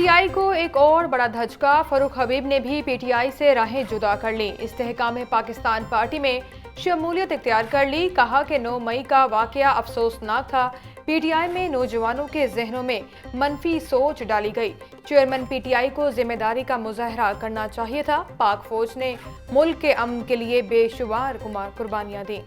PTI को एक और बड़ा धचका। फरूख हबीब ने भी पीटीआई से राहें जुदा कर ली। इस्तेहकाम पाकिस्तान पार्टी में शमूलियत इख्तियार कर ली। कहा कि 9 मई का वाकया अफसोसनाक था। पीटीआई में नौजवानों के जहनों में मनफी सोच डाली गई। चेयरमैन पीटीआई को जिम्मेदारी का मुजाहरा करना चाहिए था। पाक फौज ने मुल्क के अमन के लिए बेशुमार कुर्बानियां दी।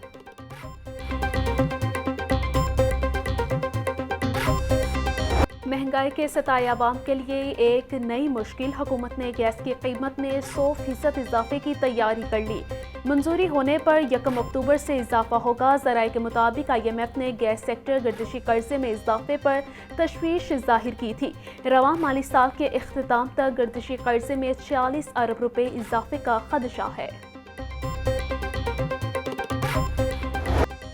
महंगाई के सताए आवाम के लिए एक नई मुश्किल। हुकूमत ने गैस की कीमत में 100% इजाफे की तैयारी कर ली। मंजूरी होने पर 1 अक्टूबर से इजाफा होगा। ज़राए के मुताबिक IMF ने गैस सेक्टर गर्दिशी कर्जे में इजाफे पर तशवीश जाहिर की थी। रवां माली साल के इख्तिताम तक गर्दिशी कर्जे में 40 अरब रुपए इजाफे का खदशा है।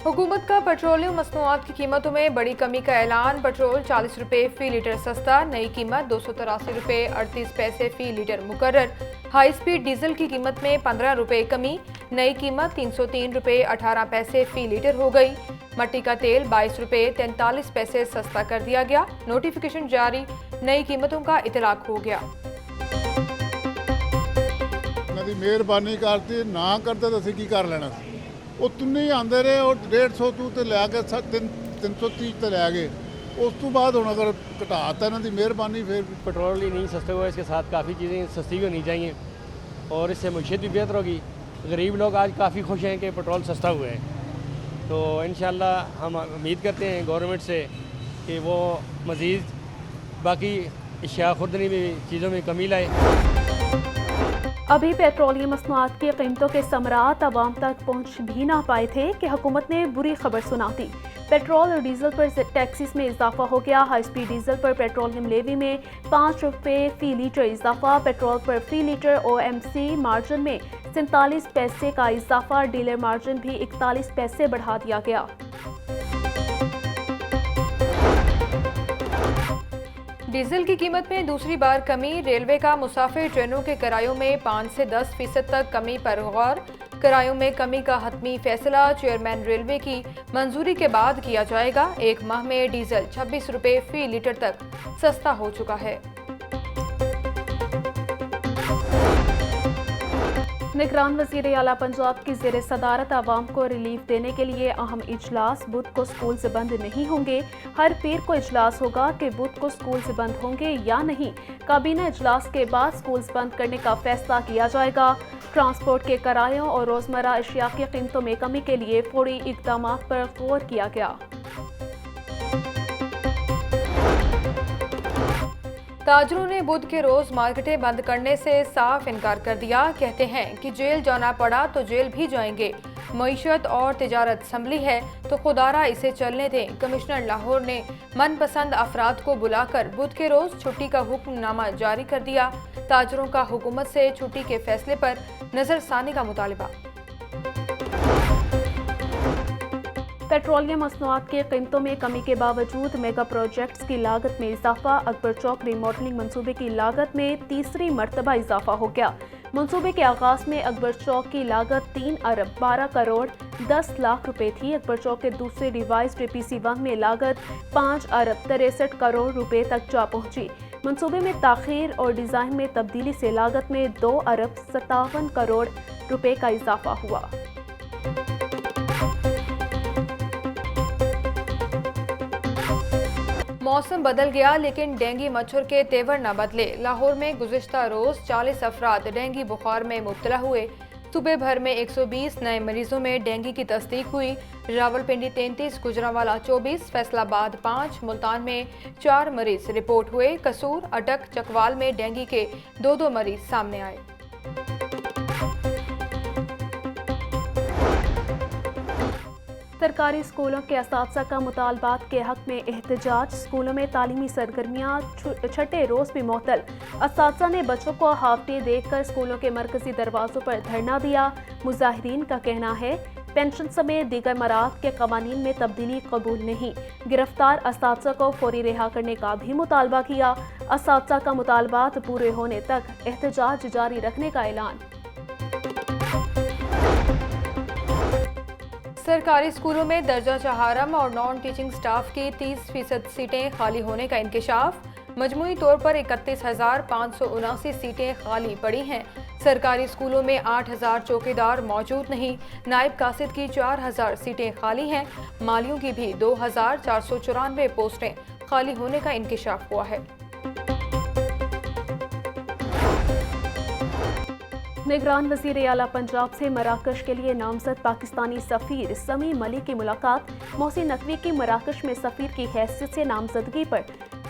हुकूमत का पेट्रोलियम मसनूआत की कीमतों में बड़ी कमी का ऐलान। पेट्रोल 40 रुपए फी लीटर सस्ता, नई कीमत 283 रुपए 38 पैसे फी लीटर मुकर्रर। हाई स्पीड डीजल की कीमत में 15 रुपए कमी, नई कीमत 303 रुपए 18 पैसे फी लीटर हो गई। मट्टी का तेल 22 रुपए 43 पैसे सस्ता कर दिया गया। नोटिफिकेशन जारी, नई कीमतों का इतलाक हो गया। मेहरबानी करती ना करते तो असीं की कर लेना सी। ਉਹ ਤਿੰਨੇ ਹੀ ਆਉਂਦੇ ਰਹੇ और 150 ਤੋਂ ਤੇ ਲੈ ਕੇ 330 ਤੇ ਲੈ गए। उस तो बाद ਹੁਣ अगर घटाता ਇਹਨਾਂ ਦੀ ਮਿਹਰਬਾਨੀ फिर पेट्रोल ही नहीं सस्ता हुआ, इसके साथ काफ़ी चीज़ें सस्ती भी होनी चाहिए और इससे मईशत भी बेहतर होगी। गरीब लोग आज काफ़ी खुश हैं कि पेट्रोल सस्ता हुआ है, तो इंशाल्लाह हम उम्मीद करते हैं गवर्नमेंट से कि वो मज़ीद बाकी अशिया खुर्दनी में चीज़ों में कमी लाए। अभी पेट्रोलियम मसनूआत की कीमतों के समरात आवाम तक पहुँच भी ना पाए थे कि हुकूमत ने बुरी खबर सुना दी। पेट्रोल और डीजल पर टैक्सेस में इजाफा हो गया। हाई स्पीड डीजल पर पेट्रोलियम लेवी में 5 रुपए फी लीटर इजाफा। पेट्रोल पर फी लीटर OMC मार्जिन में 47 पैसे का इजाफा। डीलर मार्जिन भी 41 पैसे बढ़ा दिया गया। डीजल की कीमत में दूसरी बार कमी। रेलवे का मुसाफिर ट्रेनों के किरायों में 5 से 10% तक कमी पर गौर। किरायों में कमी का हतमी फैसला चेयरमैन रेलवे की मंजूरी के बाद किया जाएगा। एक माह में डीजल 26 रुपए फी लीटर तक सस्ता हो चुका है। निगरान वज़ीर आला पंजाब की ज़ेर सदारत आवाम को रिलीफ देने के लिए अहम इजलास। बुध को स्कूल से बंद नहीं होंगे। हर पीर को इजलास होगा कि बुध को स्कूल से बंद होंगे या नहीं। काबीना इजलास के बाद स्कूल बंद करने का फैसला किया जाएगा। ट्रांसपोर्ट के किरायों और रोज़मर्रा अशिया की कीमतों में कमी के लिए फौरी इक़दाम पर गौर किया गया। ताजरों ने बुध के रोज मार्केटें बंद करने से साफ इनकार कर दिया। कहते हैं कि जेल जाना पड़ा तो जेल भी जाएंगे। मईशत और तिजारत संभली है तो खुदारा इसे चलने दें। कमिश्नर लाहौर ने मनपसंद अफराद को बुलाकर बुध के रोज छुट्टी का हुक्मनामा जारी कर दिया। ताजरों का हुकूमत से छुट्टी के फैसले पर नजरसानी का मुतालबा। पेट्रोलियम मसनूआत की कीमतों में कमी के बावजूद मेगा प्रोजेक्ट्स की लागत में इजाफा। अकबर चौक रिमॉडलिंग मंसूबे की लागत में तीसरी मरतबा इजाफा हो गया। मंसूबे के आगाज में अकबर चौक की लागत 3 अरब 12 करोड़ 10 लाख रुपए थी। अकबर चौक के दूसरे रिवाइज्ड APC1 में लागत 5 अरब 63 करोड़ रुपए तक जा पहुंची। मंसूबे में ताखीर और डिजाइन में तब्दीली से लागत में 2 अरब 57 करोड़ रुपए का इजाफा हुआ। मौसम बदल गया लेकिन डेंगू मच्छर के तेवर न बदले। लाहौर में गुज़िश्ता रोज 40 अफराद डेंगू बुखार में मुब्तला हुए। सूबे भर में 120 नए मरीजों में डेंगू की तस्दीक हुई। रावलपिंडी 33, गुजरांवाला 24, फैसलाबाद 5, मुल्तान में 4 मरीज रिपोर्ट हुए। कसूर, अटक, चकवाल में डेंगू के 2 मरीज सामने आए। सरकारी स्कूलों के असातिज़ा का मुतालबात के हक में एहतजाज। स्कूलों में तालीमी सरगर्मियाँ छठे रोज़ भी मुअत्तल। असातिज़ा ने बच्चों को हाफ डे देकर स्कूलों के मरकजी दरवाज़ों पर धरना दिया। मुजाहिरीन का कहना है पेंशन समेत दीगर मराहत के कवानीन में तब्दीली कबूल नहीं। गिरफ्तार असातिज़ा को फौरी रिहा करने का भी मुतालबा किया। असातिज़ा का मुतालबात पूरे होने तक एहतजाज जारी रखने का ऐलान। सरकारी स्कूलों में दर्जा चहारम और नॉन टीचिंग स्टाफ की 30% सीटें खाली होने का इंकशाफ। मजमूई तौर पर 31,579 सीटें खाली पड़ी हैं। सरकारी स्कूलों में 8,000 चौकीदार मौजूद नहीं। नायब कासिद की 4,000 सीटें खाली हैं। मालियों की भी 2,494 पोस्टें खाली होने का इंकिशाफ हुआ है। निगरान वज़ीर आला पंजाब से मराकश के लिए नामजद पाकिस्तानी सफ़ीर समी मलिक की मुलाकात। मोहसिन नकवी की मराकश में सफ़ीर की हैसियत से नामजदगी पर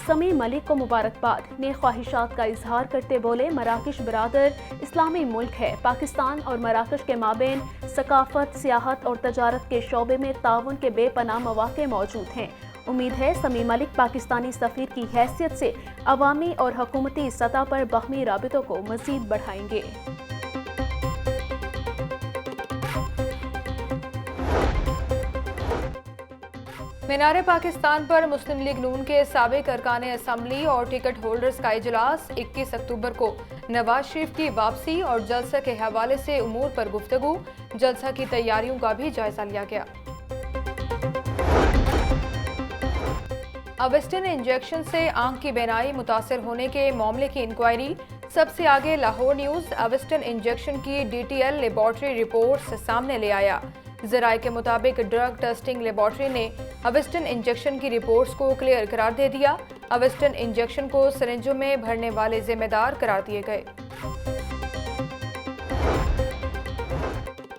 समी मलिक को मुबारकबाद। नेक ख्वाहिशात का इजहार करते बोले, मराकश बरादर इस्लामी मुल्क है। पाकिस्तान और मराकश के माबेन सकाफत, सियाहत और तजारत के शोबे में ताउन के बेपनाह मौक़े मौजूद हैं। उम्मीद है समी मलिक पाकिस्तानी सफ़ीर की हैसियत से अवामी और हुकूमती सतह पर बाहमी राबितों को मज़ीद बढ़ाएंगे। मीनार पाकिस्तान पर मुस्लिम लीग नून के साबिक अरकान असम्बली और टिकट होल्डर्स का इजलास 21 अक्टूबर को नवाज शरीफ की वापसी और जलसा के हवाले से उमूर पर गुफ्तगू। जलसा की तैयारियों का भी जायजा लिया गया। अवेस्टन इंजेक्शन से आंख की बीनाई मुतासर होने के मामले की इंक्वायरी। सबसे आगे लाहौर न्यूज अवेस्टन इंजेक्शन की DTL लेबॉर्ट्री रिपोर्ट सामने ले आया। ज़राए के मुताबिक ड्रग टेस्टिंग लेबॉर्ट्री ने अवेस्टन इंजेक्शन की रिपोर्ट्स को क्लियर करार दे दिया। अवेस्टन इंजेक्शन को सिरिंजों में भरने वाले जिम्मेदार करार दिए गए।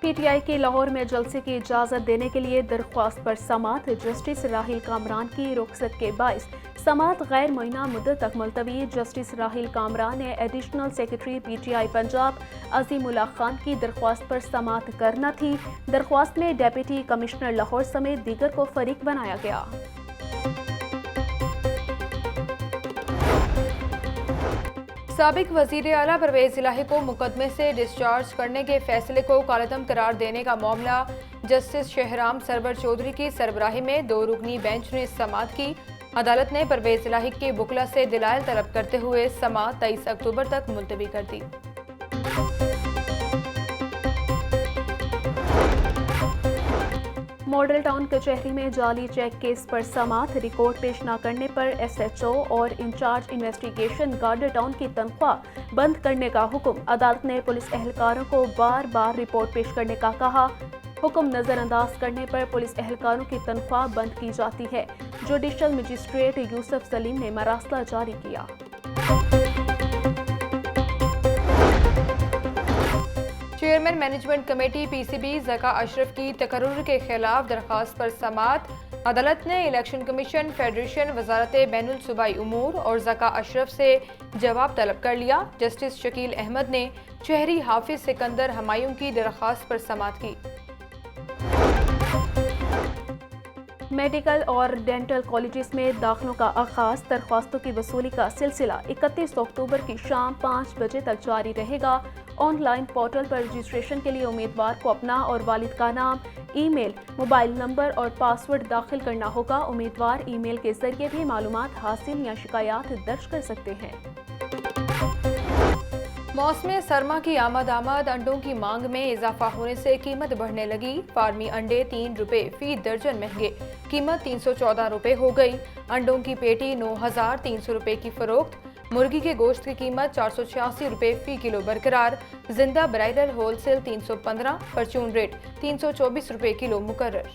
PTI की लाहौर में जलसे की इजाज़त देने के लिए दरख्वास्त पर समाअत। जस्टिस राहिल कामरान की रुखसत के बाइस समाअत गैर मुअय्यना मुद्दत तक मुलतवी। जस्टिस राहिल कामरान ने additional secretary PTI Punjab Azimullah Khan की दरख्वास्त पर समाअत करना थी। दरख्वास्त में डेप्यूटी कमिश्नर लाहौर समेत दीगर को फरीक बनाया गया। साबिक वजीर आला परवेज इलाही को मुकदमे से डिस्चार्ज करने के फैसले को कालअदम करार देने का मामला जस्टिस शहराम सरवर चौधरी की सरबराही में 2 रुकनी बेंच ने समाअत की। अदालत ने परवेज इलाही के बुकला से दलाइल तलब करते हुए समाअत 23 अक्टूबर तक मुलतवी कर दी। मॉडल टाउन कचहरी में जाली चेक केस पर समाअत। रिकॉर्ड पेश न करने पर SHO और इंचार्ज इन्वेस्टिगेशन गार्डर टाउन की तनख्वाह बंद करने का हुक्म। अदालत ने पुलिस एहलकारों को बार बार रिपोर्ट पेश करने का कहा। हुक्म नजरअंदाज करने पर पुलिस एहलकारों की तनख्वाह बंद की जाती है। जुडिशल मजिस्ट्रेट यूसुफ सलीम ने मरासला जारी किया। Chairman management committee PCB Zaka Ashraf की तकर्रुर के खिलाफ दरखास्त पर समाअत। अदालत ने इलेक्शन कमीशन, फेडरेशन, वजारत बैनुल सूबाई उमूर और ज़का अशरफ से जवाब तलब कर लिया। जस्टिस शकील अहमद ने शहरी हाफिज सिकंदर हमायूं की दरखास्त पर समाअत की। मेडिकल और डेंटल कॉलेजेस में दाखिलों का आगाज। दरख्वास्तों की वसूली का सिलसिला 31 अक्टूबर की शाम 5 बजे तक जारी रहेगा। ऑनलाइन पोर्टल पर रजिस्ट्रेशन के लिए उम्मीदवार को अपना और वालिद का नाम, ईमेल, मोबाइल नंबर और पासवर्ड दाखिल करना होगा। उम्मीदवार ईमेल के जरिए भी मालूमात हासिल या शिकायत दर्ज कर सकते हैं। मौसम सरमा की आमद अंडों की मांग में इजाफा होने से कीमत बढ़ने लगी। फार्मी अंडे 3 रुपए फी दर्जन महंगे, कीमत 314 रुपए हो गई। अंडों की पेटी 9,300 रुपए की फरोख्त। मुर्गी के गोश्त की कीमत 486 रुपए फी किलो बरकरार। जिंदा ब्राइडल होलसेल 315, परचून रेट 324 रुपए किलो मुकर्रर।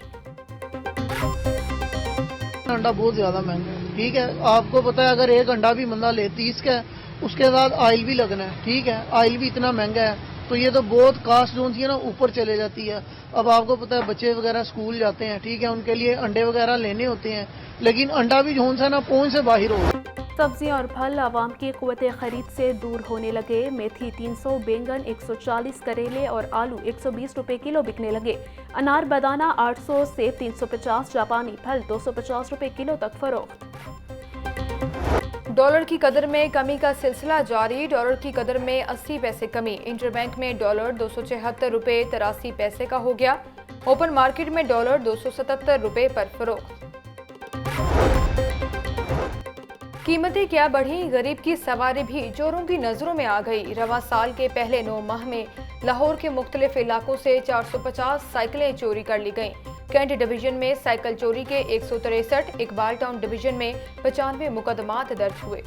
अंडा बहुत ज्यादा महंगा है, ठीक है। आपको पता है अगर एक अंडा भी बंदा ले 30 का है, उसके साथ ऑयल भी लगना है, ठीक है। ऑयल भी इतना महंगा है तो ये तो बहुत कास्ट जो है ना ऊपर चले जाती है। अब आपको पता है बच्चे वगैरह स्कूल जाते हैं, ठीक है, उनके लिए अंडे वगैरह लेने होते हैं, लेकिन अंडा भी जो है ना पहुंच से बाहर हो। सब्जियां और फल आवाम की क़ुव्वत खरीद से दूर होने लगे। मेथी 300, बैंगन 140, करेले और आलू 120 रुपए किलो बिकने लगे। अनार बदाना 800, सेब 350, जापानी फल 250 रुपए किलो तक फरोख्त। डॉलर की कदर में कमी का सिलसिला जारी। डॉलर की कदर में 80 पैसे कमी। इंटरबैंक में डॉलर 276 रुपए 83 पैसे का हो गया। ओपन मार्केट में डॉलर 277 रुपए पर फरोख्त। कीमतें क्या बढ़ी, गरीब की सवारी भी चोरों की नजरों में आ गई। रवां साल के पहले 9 माह में लाहौर के मुख्तलिफ इलाकों से 450 साइकिलें चोरी कर ली गईं। कैंट डिवीजन में साइकिल चोरी के 163, इकबाल टाउन डिवीजन में 95 मुकदमात दर्ज हुए।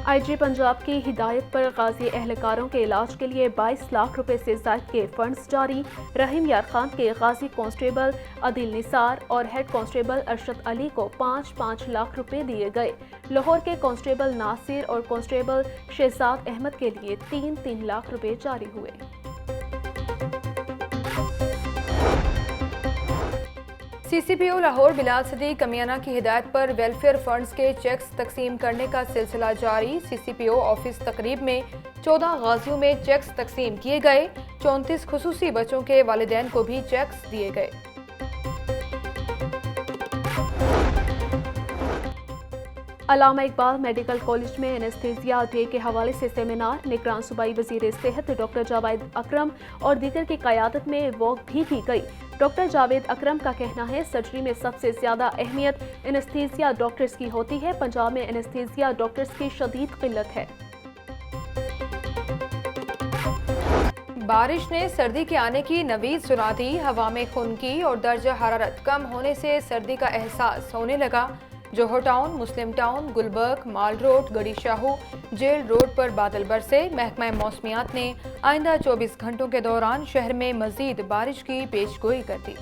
आईजी पंजाब की हिदायत पर गाजी एहलकारों के इलाज के लिए 22 लाख रुपए से ज्यादा के फंड्स जारी। रहीम यार खान के गाजी कांस्टेबल अदिल निसार और हेड कांस्टेबल अरशद अली को 5-5 लाख रुपए दिए गए। लाहौर के कांस्टेबल नासिर और कांस्टेबल शहजाद अहमद के लिए 3-3 लाख रुपए जारी हुए। सीसीपीओ लाहौर बिलाल सदीक कमियाना की हिदायत पर वेलफेयर फंड्स के चेक्स तकसीम करने का सिलसिला जारी। सीसीपीओ ऑफिस तकरीब में 14 गाजियों में चेक्स तकसीम किए गए। 34 खुसूसी बच्चों के वालिदैन को भी चेक्स दिए गए। अल्लामा इकबाल मेडिकल कॉलेज में एनेस्थीसिया डे के हवाले से सेमिनार। निगरान सूबाई वजीर सेहत डॉक्टर जावेद अकरम और दीगर की क़यादत में वॉक भी की गई। डॉक्टर जावेद अकरम का कहना है सर्जरी में सबसे ज्यादा अहमियत एनेस्थीसिया डॉक्टर्स की होती है। पंजाब में एनेस्थीसिया डॉक्टर्स की शदीद किल्लत है। बारिश ने सर्दी के आने की नवीद सुना दी। हवा में खुनकी और दर्जा हरारत कम होने से सर्दी का एहसास होने लगा। जोहर टाउन, मुस्लिम टाउन, गुलबर्ग, माल रोड, गड़ी शाहू, जेल रोड पर बादल बरसे। महकमा मौसमियात ने आइंदा 24 घंटों के दौरान शहर में मजीद बारिश की पेशगोई कर दी।